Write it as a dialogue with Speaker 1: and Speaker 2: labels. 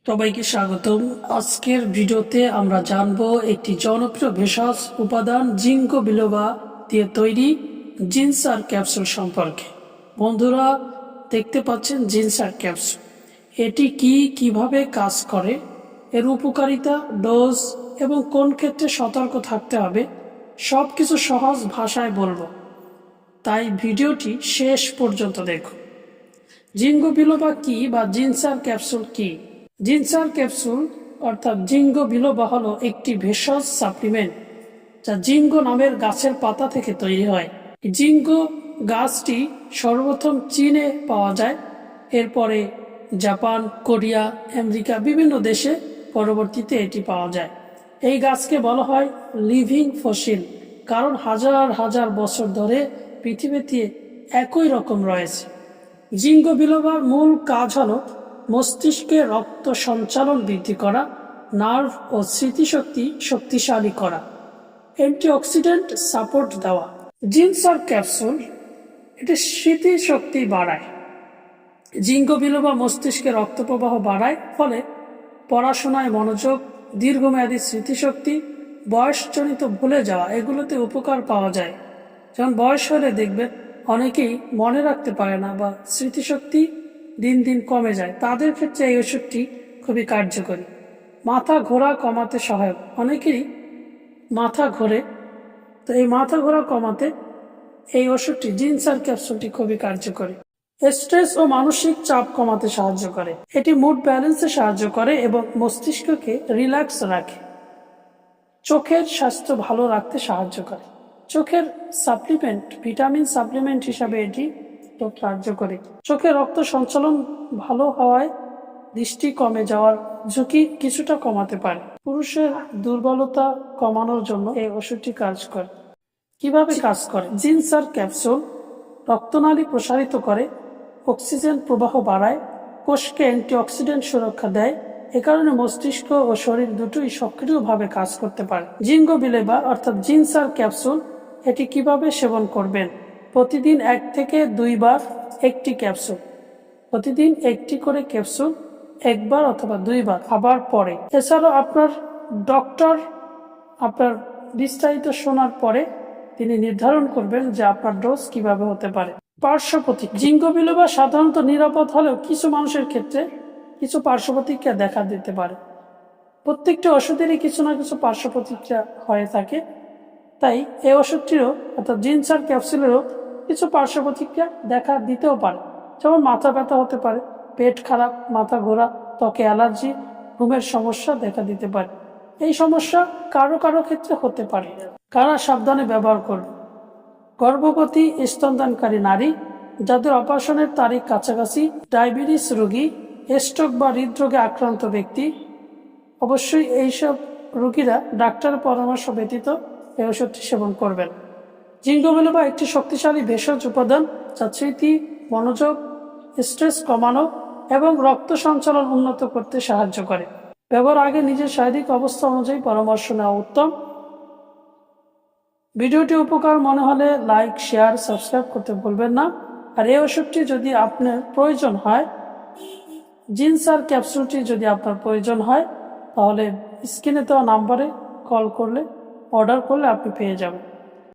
Speaker 1: সবাইকে স্বাগতম। আজকের ভিডিওতে আমরা জানব একটি জনপ্রিয় ভেষজ উপাদান জিঙ্কো বিলোবা দিয়ে তৈরি জিনসার ক্যাপসুল সম্পর্কে। বন্ধুরা, দেখতে পাচ্ছেন জিনসার ক্যাপসুল। এটি কিভাবে কাজ করে, এর উপকারিতা, ডোজ এবং কোন ক্ষেত্রে সতর্ক থাকতে হবে, সব কিছু সহজ ভাষায় বলবো, তাই ভিডিওটি শেষ পর্যন্ত দেখুন। জিঙ্কো বিলোবা কি বা জিনসার ক্যাপসুল কি? জিনসার ক্যাপসুল অর্থাৎ জিঙ্কো বিলোবা হলো একটি ভেষজ সাপ্লিমেন্ট যা জিঙ্কো নামের গাছের পাতা থেকে তৈরি হয়। জিঙ্কো গাছটি সর্বপ্রথম চীনে পাওয়া যায়, এরপরে জাপান, কোরিয়া, আমেরিকা বিভিন্ন দেশে পরবর্তীতে এটি পাওয়া যায়। এই গাছকে বলা হয় লিভিং ফসিল, কারণ হাজার হাজার বছর ধরে পৃথিবীতে একই রকম রয়েছে। জিঙ্কো বিলোবার মূল কাজ হলো মস্তিষ্কে রক্ত সঞ্চালন বৃদ্ধি করা, নার্ভ ও স্মৃতিশক্তি শক্তিশালী করা, অ্যান্টিঅক্সিডেন্ট সাপোর্ট দেওয়া। জিনসার ক্যাপসুল এটি স্মৃতিশক্তি বাড়ায়। জিঙ্কো বিলোবা মস্তিষ্কে রক্ত প্রবাহ বাড়ায়, ফলে পড়াশোনায় মনোযোগ, দীর্ঘমেয়াদী স্মৃতিশক্তি, বয়সজনিত ভুলে যাওয়া এগুলোতে উপকার পাওয়া যায়। যেমন বয়স হলে দেখবেন অনেকেই মনে রাখতে পারে না বা স্মৃতিশক্তি দিন দিন কমে যায়, তাদের ক্ষেত্রে এই ওষুধটি খুবই কার্যকরী। মাথা ঘোরা কমাতে সহায়ক, অনেকেরই মাথা ঘোরে, তো এই মাথা ঘোরা কমাতে এই ওষুধটি জিনসার ক্যাপসুলটি খুবই কার্যকরী। স্ট্রেস ও মানসিক চাপ কমাতে সাহায্য করে। এটি মুড ব্যালেন্সে সাহায্য করে এবং মস্তিষ্ককে রিল্যাক্স রাখে। চোখের স্বাস্থ্য ভালো রাখতে সাহায্য করে। চোখের সাপ্লিমেন্ট, ভিটামিন সাপ্লিমেন্ট হিসাবে এটি কার্যকরী। চোখে রক্ত সঞ্চালন ভালো হওয়ায় দৃষ্টি কমে যাওয়ার ঝুঁকি কিছুটা কমাতে পারে। পুরুষের দুর্বলতা কমানোর জন্য এই ওষুধটি কাজ করে। কিভাবে কাজ করে? জিনসার ক্যাপসুল রক্তনালী প্রসারিত করে, অক্সিজেন প্রবাহ বাড়ায়, কোষকে অ্যান্টিঅক্সিডেন্ট সুরক্ষা দেয়। এ কারণে মস্তিষ্ক ও শরীর দুটোই সক্রিয়ভাবে কাজ করতে পারে। জিঙ্কো বিলোবা অর্থাৎ জিনসার ক্যাপসুল এটি কিভাবে সেবন করবেন? প্রতিদিন 1 থেকে 2 বার একটি ক্যাপসুল, প্রতিদিন একটি করে ক্যাপসুল, একবার অথবা 2 বার খাবার পরে। এছাড়াও আপনার ডক্টর আপনার বিস্তারিত শোনার পরে তিনি নির্ধারণ করবেন যে আপনার ডোজ কিভাবে হতে পারে। পার্শ্ব প্রতিক্রিয়া। জিঙ্কো বিলোবা সাধারণত নিরাপদ হলেও কিছু মানুষের ক্ষেত্রে কিছু পার্শ্ব প্রতিক্রিয়া দেখা দিতে পারে। প্রত্যেকটি ওষুধেরই কিছু না কিছু পার্শ্ব প্রতিক্রিয়া হয়ে থাকে, তাই এই ওষুধটিরও অর্থাৎ জিনসার ক্যাপসুলেরও কিছু পার্শ্ব প্রতিক্রিয়া দেখা দিতেও পারে। যেমন মাথা ব্যথা হতে পারে, পেট খারাপ, মাথা ঘোরা, ত্বকে অ্যালার্জি, ঘুমের সমস্যা দেখা দিতে পারে। এই সমস্যা কারো কারো ক্ষেত্রে হতে পারে। কারা সাবধানে ব্যবহার করবে? গর্ভবতী, স্তনদানকারী নারী, যাদের অপারেশনের তারিখ কাছাকাছি, ডায়াবেটিস রোগী, স্ট্রোক বা হৃদরোগে আক্রান্ত ব্যক্তি, অবশ্যই এইসব রোগীরা ডাক্তারের পরামর্শ ব্যতীত এই ওষুধটি সেবন করবেন। জিঙ্কো বিলোবা একটি শক্তিশালী ভেষজ উপাদান যা স্মৃতি, মনোযোগ, স্ট্রেস কমানো এবং রক্ত সঞ্চালন উন্নত করতে সাহায্য করে। ব্যবহার আগে নিজের শারীরিক অবস্থা অনুযায়ী পরামর্শ নেওয়া উত্তম। ভিডিওটি উপকার মনে হলে লাইক, শেয়ার, সাবস্ক্রাইব করতে ভুলবেন না। আর এই ওষুধটি যদি আপনার প্রয়োজন হয়, জিনসার ক্যাপসুলটি যদি আপনার প্রয়োজন হয়, তাহলে স্ক্রিনে দেওয়া নাম্বারে কল করলে, অর্ডার করলে আপনি পেয়ে যাবেন।